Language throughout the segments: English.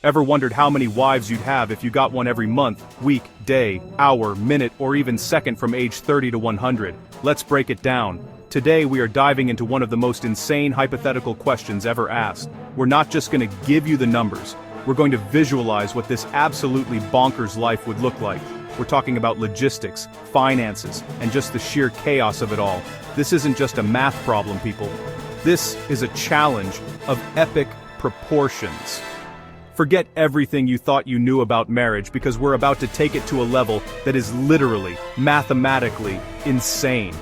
Ever wondered how many wives you'd have if you got one every month, week, day, hour, minute, or even second from age 30 to 100? Let's break it down. Today we are diving into one of the most insane hypothetical questions ever asked. We're not just going to give you the numbers. We're going to visualize what this absolutely bonkers life would look like. We're talking about logistics, finances, and just the sheer chaos of it all. This isn't just a math problem, people. This is a challenge of epic proportions. Forget everything you thought you knew about marriage because we're about to take it to a level that is literally, mathematically, insane.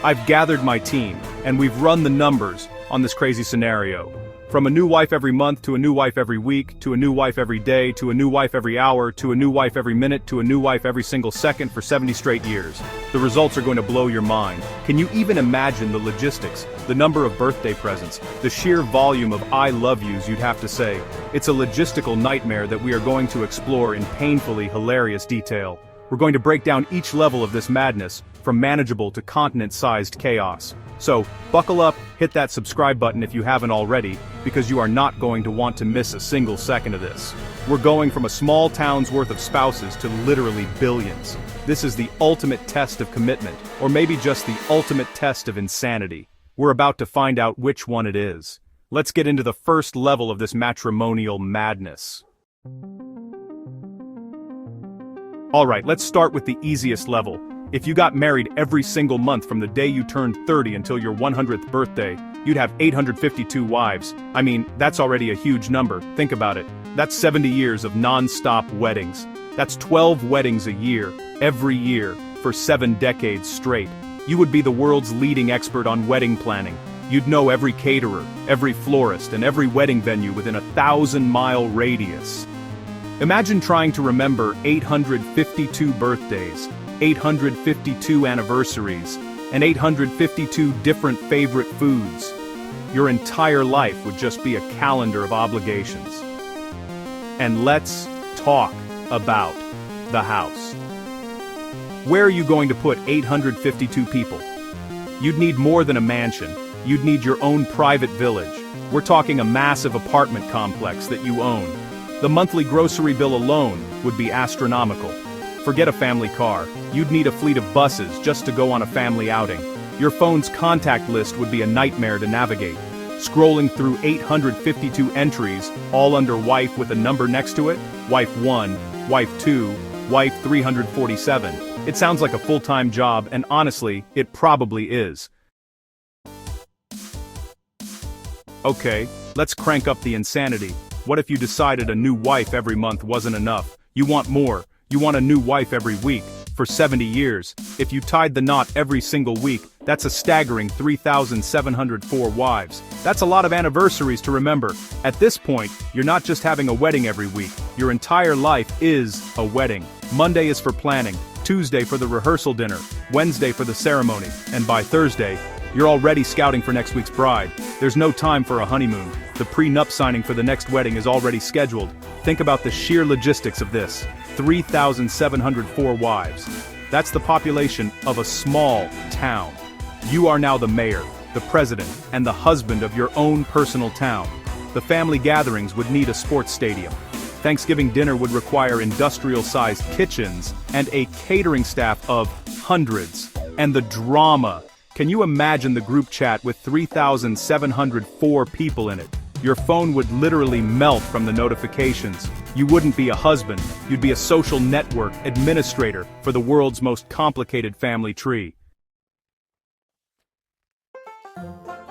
I've gathered my team, and we've run the numbers on this crazy scenario. From a new wife every month, to a new wife every week, to a new wife every day, to a new wife every hour, to a new wife every minute, to a new wife every single second for 70 straight years. The results are going to blow your mind. Can you even imagine the logistics, the number of birthday presents, the sheer volume of I love yous you'd have to say? It's a logistical nightmare that we are going to explore in painfully hilarious detail. We're going to break down each level of this madness, from manageable to continent-sized chaos. So, buckle up, hit that subscribe button if you haven't already, because you are not going to want to miss a single second of this. We're going from a small town's worth of spouses to literally billions. This is the ultimate test of commitment, or maybe just the ultimate test of insanity. We're about to find out which one it is. Let's get into the first level of this matrimonial madness. Alright, let's start with the easiest level. If you got married every single month from the day you turned 30 until your 100th birthday, you'd have 852 wives. I mean, that's already a huge number, think about it. That's 70 years of non-stop weddings. That's 12 weddings a year, every year, for 7 decades straight. You would be the world's leading expert on wedding planning. You'd know every caterer, every florist, and every wedding venue within a 1,000-mile radius. Imagine trying to remember 852 birthdays, 852 anniversaries, and 852 different favorite foods. Your entire life would just be a calendar of obligations. And let's talk about the house. Where are you going to put 852 people? You'd need more than a mansion. You'd need your own private village. We're talking a massive apartment complex that you own. The monthly grocery bill alone would be astronomical. Forget a family car. You'd need a fleet of buses just to go on a family outing. Your phone's contact list would be a nightmare to navigate. Scrolling through 852 entries, all under wife with a number next to it, wife 1, wife 2, wife 347. It sounds like a full-time job, and honestly, it probably is. Okay, let's crank up the insanity. What if you decided a new wife every month wasn't enough? You want more. You want a new wife every week, for 70 years. If you tied the knot every single week, that's a staggering 3,704 wives. That's a lot of anniversaries to remember. At this point, you're not just having a wedding every week, your entire life is a wedding. Monday is for planning, Tuesday for the rehearsal dinner, Wednesday for the ceremony, and by Thursday, you're already scouting for next week's bride. There's no time for a honeymoon. The prenup signing for the next wedding is already scheduled. Think about the sheer logistics of this. 3,704 wives. That's the population of a small town. You are now the mayor, the president, and the husband of your own personal town. The family gatherings would need a sports stadium. Thanksgiving dinner would require industrial-sized kitchens and a catering staff of hundreds. And the drama. Can you imagine the group chat with 3,704 people in it? Your phone would literally melt from the notifications. You wouldn't be a husband, you'd be a social network administrator for the world's most complicated family tree.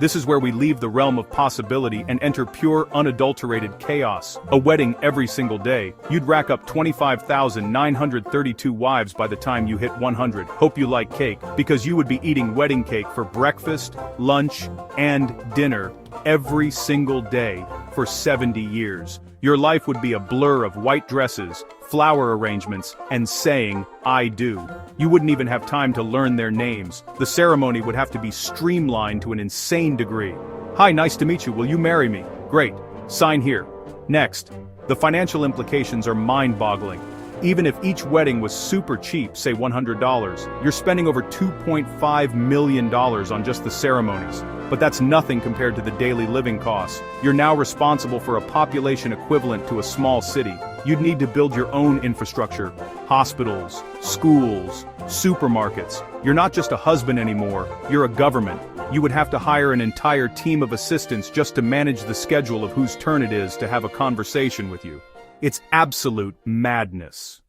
This is where we leave the realm of possibility and enter pure, unadulterated chaos. A wedding every single day. You'd rack up 25,932 wives by the time you hit 100. Hope you like cake, because you would be eating wedding cake for breakfast, lunch, and dinner every single day for 70 years. Your life would be a blur of white dresses, flower arrangements, and saying, I do. You wouldn't even have time to learn their names. The ceremony would have to be streamlined to an insane degree. Hi, nice to meet you. Will you marry me? Great. Sign here. Next. The financial implications are mind-boggling. Even if each wedding was super cheap, say $100, you're spending over $2.5 million on just the ceremonies. but that's nothing compared to the daily living costs. You're now responsible for a population equivalent to a small city. You'd need to build your own infrastructure, hospitals, schools, supermarkets. You're not just a husband anymore, you're a government. You would have to hire an entire team of assistants just to manage the schedule of whose turn it is to have a conversation with you. It's absolute madness.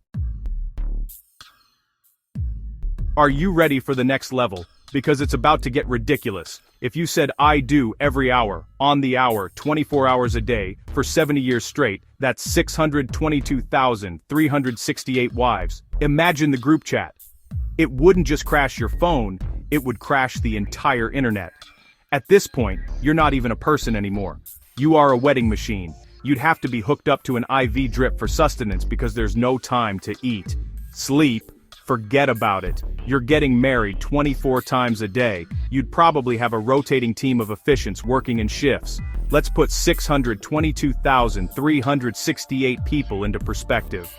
Are you ready for the next level? Because it's about to get ridiculous. If you said "I do" every hour, on the hour, 24 hours a day, for 70 years straight, that's 622,368 wives. Imagine the group chat. It wouldn't just crash your phone, it would crash the entire internet. At this point, you're not even a person anymore. You are a wedding machine. You'd have to be hooked up to an IV drip for sustenance because there's no time to eat, sleep. Forget about it. You're getting married 24 times a day. You'd probably have a rotating team of officiants working in shifts. Let's put 622,368 people into perspective.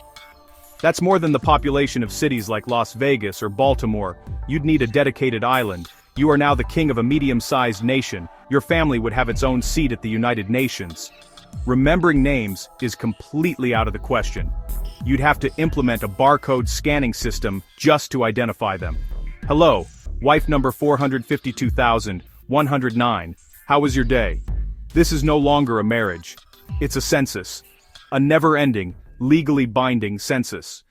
That's more than the population of cities like Las Vegas or Baltimore. You'd need a dedicated island. You are now the king of a medium-sized nation. Your family would have its own seat at the United Nations. Remembering names is completely out of the question. You'd have to implement a barcode scanning system just to identify them. Hello, wife number 452,109. How was your day? This is no longer a marriage. It's a census. A never-ending, legally binding census.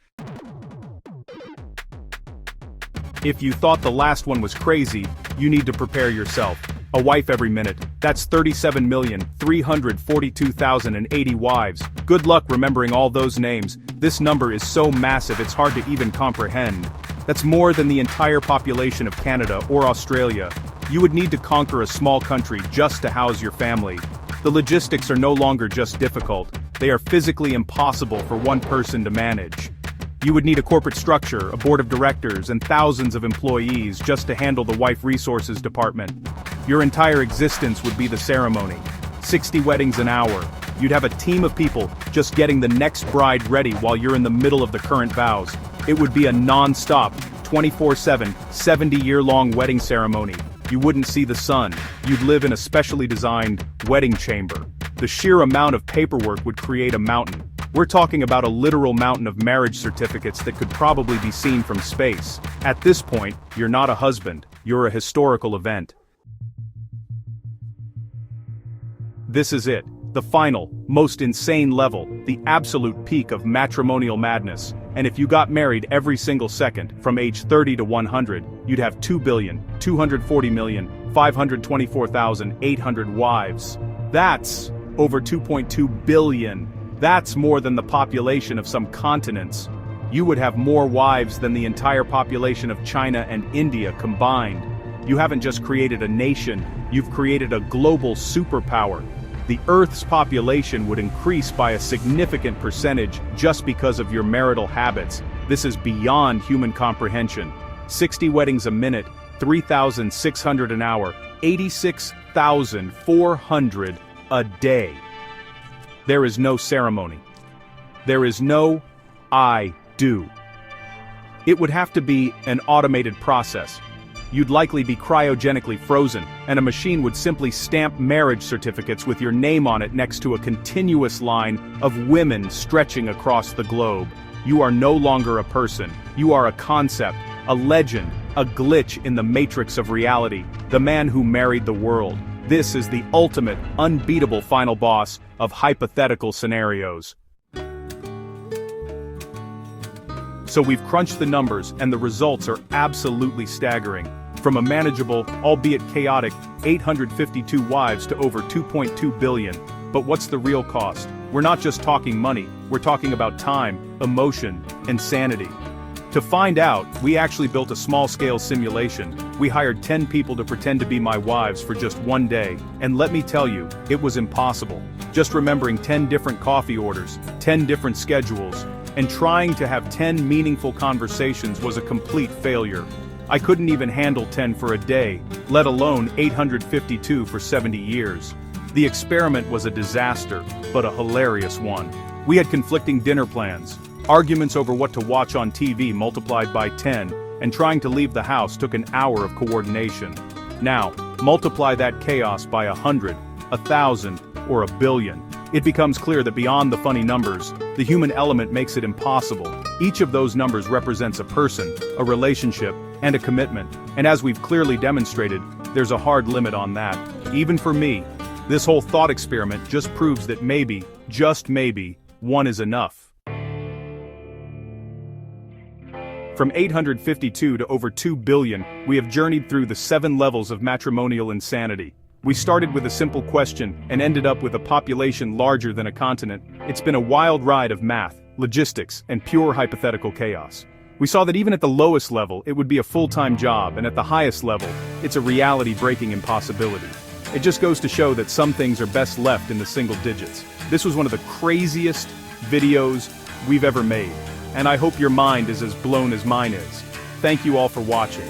If you thought the last one was crazy, you need to prepare yourself. A wife every minute. That's 37,342,080 wives. Good luck remembering all those names. This number is so massive it's hard to even comprehend. That's more than the entire population of Canada or Australia. You would need to conquer a small country just to house your family. The logistics are no longer just difficult, they are physically impossible for one person to manage. You would need a corporate structure, a board of directors, and thousands of employees just to handle the wife resources department. Your entire existence would be the ceremony. 60 weddings an hour. You'd have a team of people just getting the next bride ready while you're in the middle of the current vows. It would be a non-stop, 24/7, 70-year-long wedding ceremony. You wouldn't see the sun. You'd live in a specially designed wedding chamber. The sheer amount of paperwork would create a mountain. We're talking about a literal mountain of marriage certificates that could probably be seen from space. At this point, you're not a husband, you're a historical event. This is it, the final, most insane level, the absolute peak of matrimonial madness. And if you got married every single second, from age 30 to 100, you'd have 2,240,524,800 wives. That's over 2.2 billion. That's more than the population of some continents. You would have more wives than the entire population of China and India combined. You haven't just created a nation, you've created a global superpower. The Earth's population would increase by a significant percentage just because of your marital habits. This is beyond human comprehension. 60 weddings a minute, 3,600 an hour, 86,400 a day. There is no ceremony. There is no "I do." It would have to be an automated process. You'd likely be cryogenically frozen, and a machine would simply stamp marriage certificates with your name on it next to a continuous line of women stretching across the globe. You are no longer a person. You are a concept, a legend, a glitch in the matrix of reality, the man who married the world. This is the ultimate, unbeatable final boss of hypothetical scenarios. So we've crunched the numbers, and the results are absolutely staggering. From a manageable, albeit chaotic, 852 wives to over 2.2 billion. But what's the real cost? We're not just talking money, we're talking about time, emotion, and sanity. To find out, we actually built a small-scale simulation. We hired 10 people to pretend to be my wives for just one day, and let me tell you, it was impossible. Just remembering 10 different coffee orders, 10 different schedules, and trying to have 10 meaningful conversations was a complete failure. I couldn't even handle 10 for a day, let alone 852 for 70 years. The experiment was a disaster, but a hilarious one. We had conflicting dinner plans, arguments over what to watch on TV multiplied by 10, and trying to leave the house took an hour of coordination. Now, Multiply that chaos by 100, 1,000, or 1,000,000,000. It becomes clear that beyond the funny numbers, the human element makes it impossible. Each of those numbers represents a person, a relationship, and a commitment. And as we've clearly demonstrated, there's a hard limit on that. Even for me, this whole thought experiment just proves that maybe, just maybe, one is enough. From 852 to over 2 billion, we have journeyed through the 7 levels of matrimonial insanity. We started with a simple question and ended up with a population larger than a continent. It's been a wild ride of math, logistics, and pure hypothetical chaos. We saw that even at the lowest level, it would be a full-time job, and at the highest level, it's a reality-breaking impossibility. It just goes to show that some things are best left in the single digits. This was one of the craziest videos we've ever made, and I hope your mind is as blown as mine is. Thank you all for watching.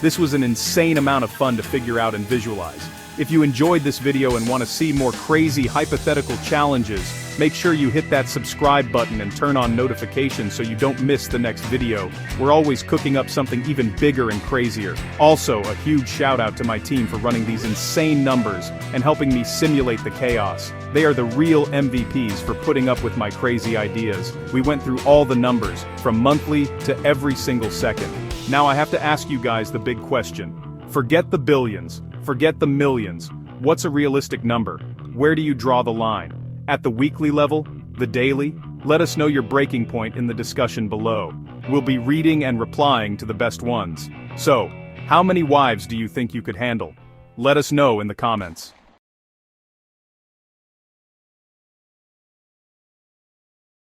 This was an insane amount of fun to figure out and visualize. If you enjoyed this video and want to see more crazy hypothetical challenges, make sure you hit that subscribe button and turn on notifications so you don't miss the next video. We're always cooking up something even bigger and crazier. Also, a huge shout out to my team for running these insane numbers and helping me simulate the chaos. They are the real MVPs for putting up with my crazy ideas. We went through all the numbers, from monthly to every single second. Now I have to ask you guys the big question. Forget the billions. Forget the millions. What's a realistic number? Where do you draw the line? At the weekly level? The daily? Let us know your breaking point in the discussion below. We'll be reading and replying to the best ones. So, how many wives do you think you could handle? Let us know in the comments.